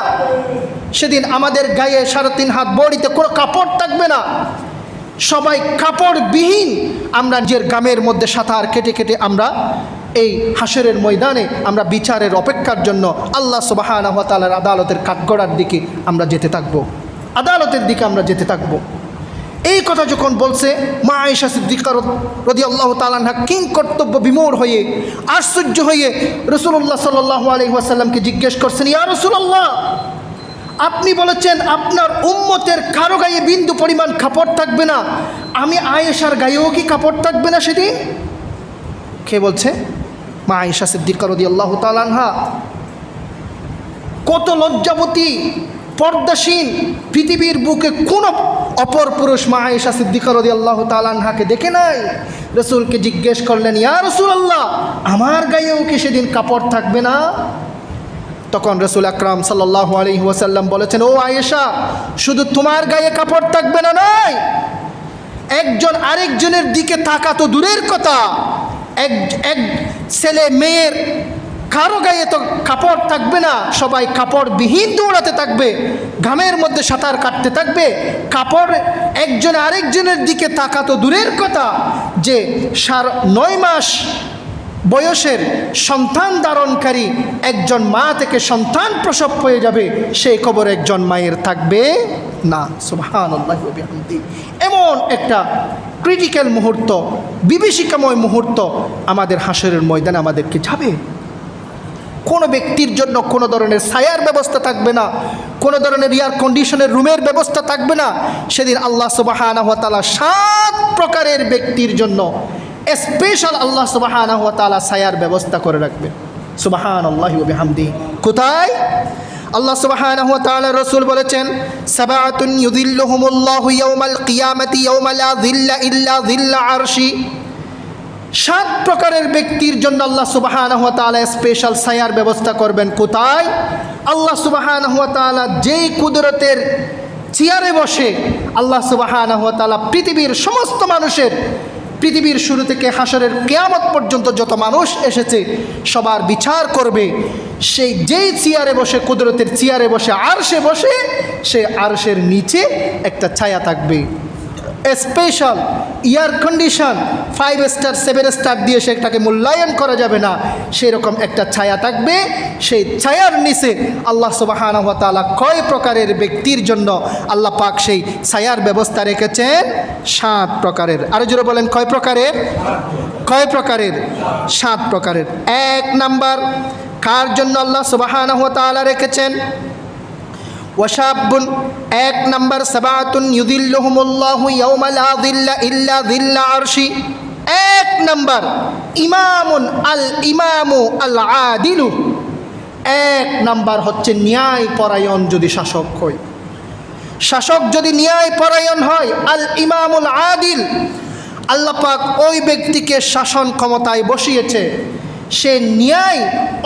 সেদিন আমাদের গায়ে 3.5 হাত বডিতে কোনো কাপড় থাকবে না। সবাই কাপড়বিহীন আমরা নিজের গ্রামের মধ্যে সাঁতার কেটে কেটে আমরা এই হাশরের ময়দানে আমরা বিচারের অপেক্ষার জন্য আল্লাহ সুবহানাহু ওয়া তাআলার আদালতের কাঠগড়ার দিকে আমরা যেতে থাকব, আদালতের দিকে আমরা যেতে থাকব। এই কথা যখন বলছে, মা আয়েশা সিদ্দিকা রাদিয়াল্লাহু তাআলা আনহা কিং কর্তব্য বিমূঢ় হয়ে, আশ্চর্য হয়ে রাসূলুল্লাহ সাল্লাল্লাহু আলাইহি ওয়াসাল্লামকে জিজ্ঞেস করছেন, ইয়া রাসূলুল্লাহ, আপনি বলেছেন আপনার উম্মতের কারো গায়ে বিন্দু পরিমাণ কাপড় থাকবে না, আমি আয়েশার গায়েও কি কাপড় থাকবে না সেদিন? কে বলছে? মা আয়েশা সিদ্দিকা রাদিয়াল্লাহু তাআলা আনহা। কত লজ্জাবতী, পর্দাসীন, পৃথিবীর বুকে কোন অপর পুরুষ মা আয়েশা সিদ্দিকা রাদিয়াল্লাহু তাআলা আনহাকে দেখে নাই। রাসূলকে জিজ্ঞেস করলেন, ইয়া রাসূলুল্লাহ, আমার গায়েও কি সেদিন কাপড় থাকবে না? তখন রাসূল আকরাম সাল্লাল্লাহু আলাইহি ওয়াসাল্লাম বলেছেন, ও আয়েশা, শুধু তোমার গায়ে কাপড় থাকবে না নয়, একজন আরেকজনের দিকে তাকা তো দূরের কথা, এক ছেলে মেয়ের কারো গায়ে তো কাপড় থাকবে না, সবাই কাপড়বিহীন দৌড়াতে থাকবে, ঘামের মধ্যে সাঁতার কাটতে থাকবে। কাপড় একজন আরেকজনের দিকে তাকা তো দূরের কথা, যে 9 মাস বয়সের সন্তান ধারণকারী একজন মা থেকে সন্তান প্রসব হয়ে যাবে, সেই খবর একজন মায়ের থাকবে না। সুবহানাল্লাহ ওয়া বিহামদি। এমন একটা ক্রিটিক্যাল মুহূর্ত, বিভীষিকাময় মুহূর্ত আমাদের হাসরের ময়দানে আমাদেরকে যাবে। কোনো ব্যক্তির জন্য কোনো ধরনের ছায়ার ব্যবস্থা থাকবে না, কোনো ধরনের এয়ার কন্ডিশনের রুমের ব্যবস্থা থাকবে না। সেদিন আল্লাহ সুবহানাহু ওয়া তাআলা 7 প্রকারের ব্যক্তির জন্য স্পেশাল আল্লাহ সুবহানাহু ওয়া তাআলা ছায়ার ব্যবস্থা করে রাখবেন। সুবহানাল্লাহি ওয়া বিহামদিহি। কোথায়? আল্লাহ সুবহানাহু ওয়া তাআলা রাসূল বলেছেন, সাবাতুন ইউযিল্লুহুমুল্লাহু ইয়াওমাল কিয়ামাতি ইয়াওমা লা যিল্লা ইল্লা যিল্লা আরশি। 7 প্রকারের ব্যক্তির জন্য আল্লাহ সুবহানাহু ওয়া তাআলা স্পেশাল ছায়ার ব্যবস্থা করবেন। কোথায়? আল্লাহ সুবহানাহু ওয়া তাআলা যেই কুদরতের চেয়ারে বসে আল্লাহ সুবহানাহু ওয়া তাআলা পৃথিবীর সমস্ত মানুষের, পৃথিবীর শুরু থেকে হাসরের কিয়ামত পর্যন্ত যত মানুষ এসেছে সবার বিচার করবে, সেই যেই চেয়ারে বসে, কুদরতের চেয়ারে বসে, আরশে বসে, সেই আরশের নিচে একটা ছায়া থাকবে। Special air condition 5 star 7 star দিয়ে সেটাকে মূল্যায়ন করা যাবে না, সেরকম একটা ছায়া থাকবে। সেই ছায়ার নিচে আল্লাহ সুবহানাহু ওয়া তাআলা কয় প্রকারের ব্যক্তির জন্য আল্লাহ পাক সেই ছায়ার ব্যবস্থা রেখেছেন? 7 প্রকারের। আরো জোরে বলেন, কয় প্রকারের? কয় প্রকারের? 7 প্রকারের। 1 নাম্বার কার জন্য আল্লাহ সুবহানাহু ওয়া তাআলা রেখেছেন? ওয়াশাবুন, 1 নাম্বার, সাবাতুন ইউযিল্লুহুমুল্লাহু ইয়াওমা লা যিল্লা ইল্লা যিল্লা আরশি। 1 নাম্বার ইমামুন, আল ইমামু আল আদিলু। 1 নাম্বার হচ্ছে ন্যায় পরায়ণ যদি শাসক হয়, শাসক যদি ন্যায় পরায়ণ হয়, আল ইমামুল আদিল, আল্লাহ পাক ওই ব্যক্তিকে শাসন ক্ষমতায় বসিয়েছে, সে ন্যায়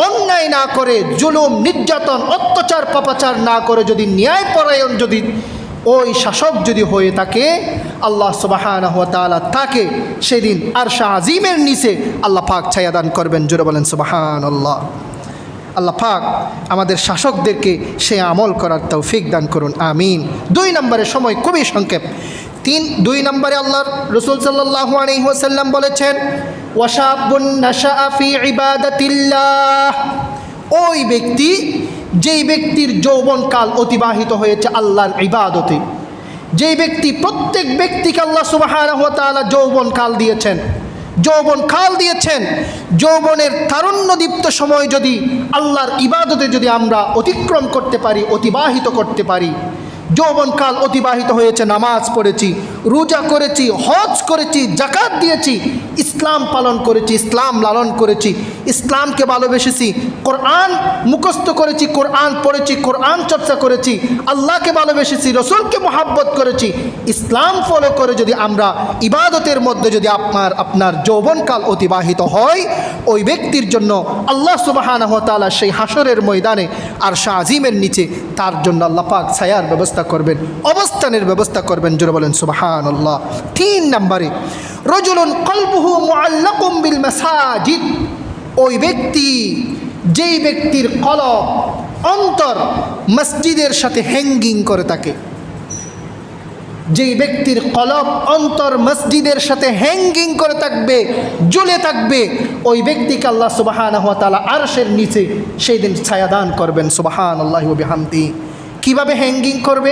অন্যায় না করে, জুলুম নির্যাতন অত্যাচার পাপাচার না করে, যদি ন্যায় পরায়ণ যদি ওই শাসক যদি হয়ে থাকে, আল্লাহ সুবহানাহু ওয়া তাআলা তাকে সেদিন আরশে আজিমের নিচে আল্লাহ পাক ছায়া দান করবেন। জোরে বলেন সুবহানাল্লাহ। আল্লাহ পাক আমাদের শাসকদেরকে সে আমল করার তৌফিক দান করুন, আমিন। 2 নম্বরের সময় খুবই সংক্ষেপ। 2 নম্বরে আল্লাহর রাসূল সাল্লাল্লাহু আলাইহি ওয়াসাল্লাম বলেছেন, ওয়াশাবুন নাশাআ ফি ইবাদাতিল্লাহ। ওই ব্যক্তি, যেই ব্যক্তির যৌবনকাল অতিবাহিত হয়েছে আল্লাহর ইবাদতে, যেই ব্যক্তি, প্রত্যেক ব্যক্তিকে আল্লাহ সুবহানাহু ওয়া তাআলা যৌবনকাল দিয়েছেন, যৌবনকাল দিয়েছেন। যৌবনের তারুণ্যদীপ্ত সময় যদি আল্লাহর ইবাদতে যদি আমরা অতিক্রম করতে পারি, অতিবাহিত করতে পারি, যৌবনকাল অতিবাহিত হয়েছে, নামাজ পড়েছি, রোজা করেছি, হজ করেছি, যাকাত দিয়েছি, ইসলাম পালন করেছি, ইসলাম লালন করেছি, ইসলামকে ভালোবেসেছি, কোরআন মুখস্থ করেছি, কোরআন পড়েছি, কোরআন চর্চা করেছি, আল্লাহকে ভালোবেসেছি, রসুলকে মহাব্বত করেছি, ইসলাম ফলো করে যদি আমরা ইবাদতের মধ্যে যদি আপনার যৌবনকাল অতিবাহিত হয়, ওই ব্যক্তির জন্য আল্লাহ সুবহানাহু ওয়া তাআলা সেই হাসরের ময়দানে আরশে আজিমের নিচে তার জন্য আল্লাহ পাক ছায়ার ব্যবস্থা করবেন, অবস্থানের ব্যবস্থা করবেন। জোরে বলেন সুবহানাল্লাহ। 3 নম্বরে রাজুলুন কলবুহু মুআল্লাকুম বিল মাসাজিদ। ওই ব্যক্তি, যেই ব্যক্তির কলব, অন্তর মসজিদের সাথে হ্যাঙ্গিং করে থাকে, যেই ব্যক্তির কলব, অন্তর মসজিদের সাথে হ্যাঙ্গিং করে থাকবে, জ্বলে থাকবে, ওই ব্যক্তিকে আল্লাহ সুবহানাহু ওয়া তাআলা আরশের নিচে সেই দিন ছায়া দান করবেন। সুবহানাল্লাহি ওয়া বিহামদিহি। কিভাবে হ্যাঙ্গিং করবে?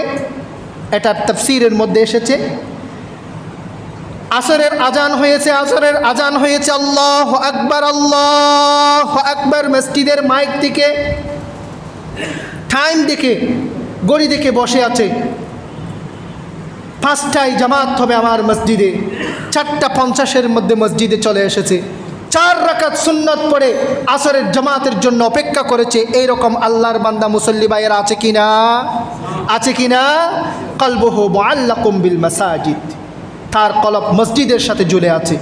এটা তাফসীরের মধ্যে এসেছে। আসরের আজান হয়েছে, আসরের আজান হয়েছে, আল্লাহু আকবার, আল্লাহু আকবার। মসজিদের মাইক থেকে টাইম দেখে, ঘড়ি দেখে বসে আছে, 5টায় জামাত হবে আমার মসজিদে, 4:50-এর মধ্যে মসজিদে চলে এসেছে, 4 রাকাত সুন্নত পড়ে আসরের জামাতের জন্য অপেক্ষা করেছে। এইরকম আল্লাহর বান্দা মুসল্লি ভাইয়েরা আছে কিনা? আছে কিনা? কলবুহু মুআল্লাকুম বিল মাসাজিদ। তার কলব মসজিদের সাথে ঝুলে আছে।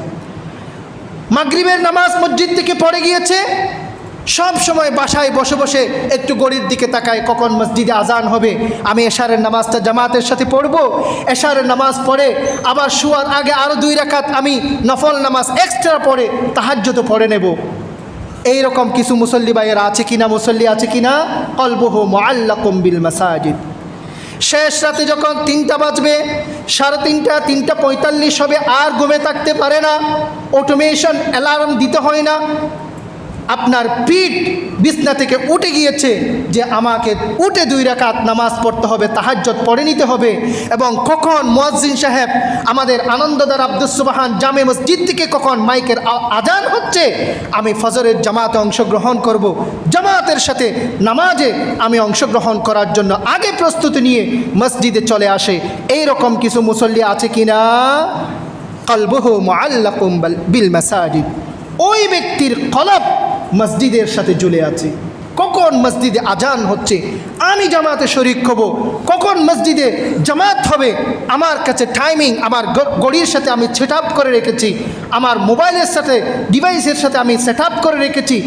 মাগরিবের নামাজ মসজিদ থেকে পড়ে গিয়েছে, সব সময় বাসায় বসে বসে একটু ঘড়ির দিকে তাকায়, কখন মসজিদে আজান হবে, আমি এশারের নামাজটা জামাতের সাথে পড়ব। এশারের নামাজ পড়ে আবার শোয়ার আগে আরও 2 রাকাত আমি নফল নামাজ এক্সট্রা পড়ে তাহাজ্জুদ পড়ে নেব। এইরকম কিছু মুসল্লি ভাইয়েরা আছে কিনা, মুসল্লি আছে কিনা? কলবুহু মুআল্লাকুম বিল মাসাজিদ। শেষ রাতে যখন 3টা বাজবে, 3:30, 3:45 হবে, আর ঘুমে থাকতে পারে না, অটোমেশন অ্যালার্ম দিতে হয় না, আপনার পিঠ বিছনা থেকে উঠে গিয়েছে যে আমাকে উঠে 2 রাকাত নামাজ পড়তে হবে, তাহাজ্জুদ পড়ে নিতে হবে। এবং কখন মুয়াজ্জিন সাহেব আমাদের আনন্দদার আব্দুস সুবহান জামে মসজিদ থেকে কখন মাইকের আজান হচ্ছে, আমি ফজরের জামাতে অংশগ্রহণ করব, জামাতের সাথে নামাজে আমি অংশগ্রহণ করার জন্য আগে প্রস্তুতি নিয়ে মসজিদে চলে আসে। এই রকম কিছু মুসল্লি আছে কিনা? কলবুহু মুআল্লাকুম বিল মাসাজিদ। ওই ব্যক্তির কলব মসজিদের সাথে ঝুলে আছে। কখন মসজিদে আজান হচ্ছে আমি জামাতে শরিক হব, কখন মসজিদে জামাত হবে আমার কাছে টাইমিং আমার ঘড়ির সাথে আমি সেট আপ করে রেখেছি, আমার মোবাইলের সাথে ডিভাইসের সাথে আমি সেট আপ করে রেখেছি।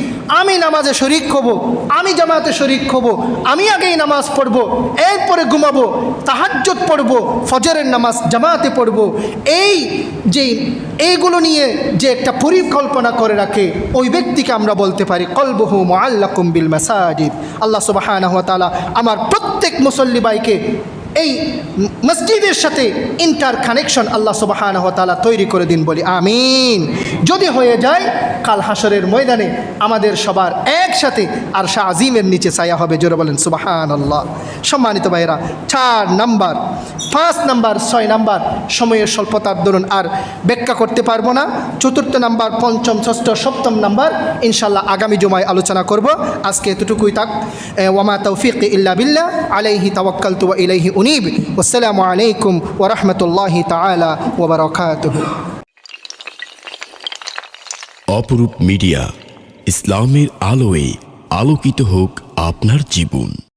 আমি নামাজে শরিক হব, আমি জামাতে শরিক হব, আমি আগেই নামাজ পড়ব, এরপরে ঘুমাবো, তাহাজ্জুদ পড়ব, ফজরের নামাজ জামাতে পড়ব। এইগুলো নিয়ে যে একটা পরিকল্পনা করে রাখে, ওই ব্যক্তিকে আমরা বলতে পারি কলবুহু মুআল্লাকুম বিল মাসাজিদ। আল্লাহ সুবহানাহু ওয়া তাআলা আমার প্রত্যেক মুসল্লি ভাইকে এই মসজিদের সাথে ইন্টার কানেকশন আল্লাহ সুবহানাহু ওয়া তাআলা তৈরি করে দিন, বলি আমিন। যদি হয়ে যায়, কাল হাসরের ময়দানে আমাদের সবার একসাথে আরশে আজিমের নিচে ছায়া হবে। জোরে বলেন সুবহানাল্লাহ। সম্মানিত ভাইরা, 4 নাম্বার, 5 নাম্বার, 6 নাম্বার সময়ের স্বল্পতার দরুন আর ব্যাখ্যা করতে পারবো না। 4 নাম্বার, 5ম, 6ষ্ঠ, 7ম নাম্বার ইনশাল্লাহ আগামী জুমায় আলোচনা করব। আজকে এতটুকুই থাক। ওয়ামা তৌফিক ইল্লা বিল্লাহ, আলাইহি তাওয়াক্কালতু ওয়া ইলাইহি উনীব। আসসালামু আলাইকুম ওয়া রাহমাতুল্লাহি তাআলা ওয়া বারাকাতুহু। অপরূপ মিডিয়া, ইসলামের আলোয় আলোকিত হোক আপনার জীবন।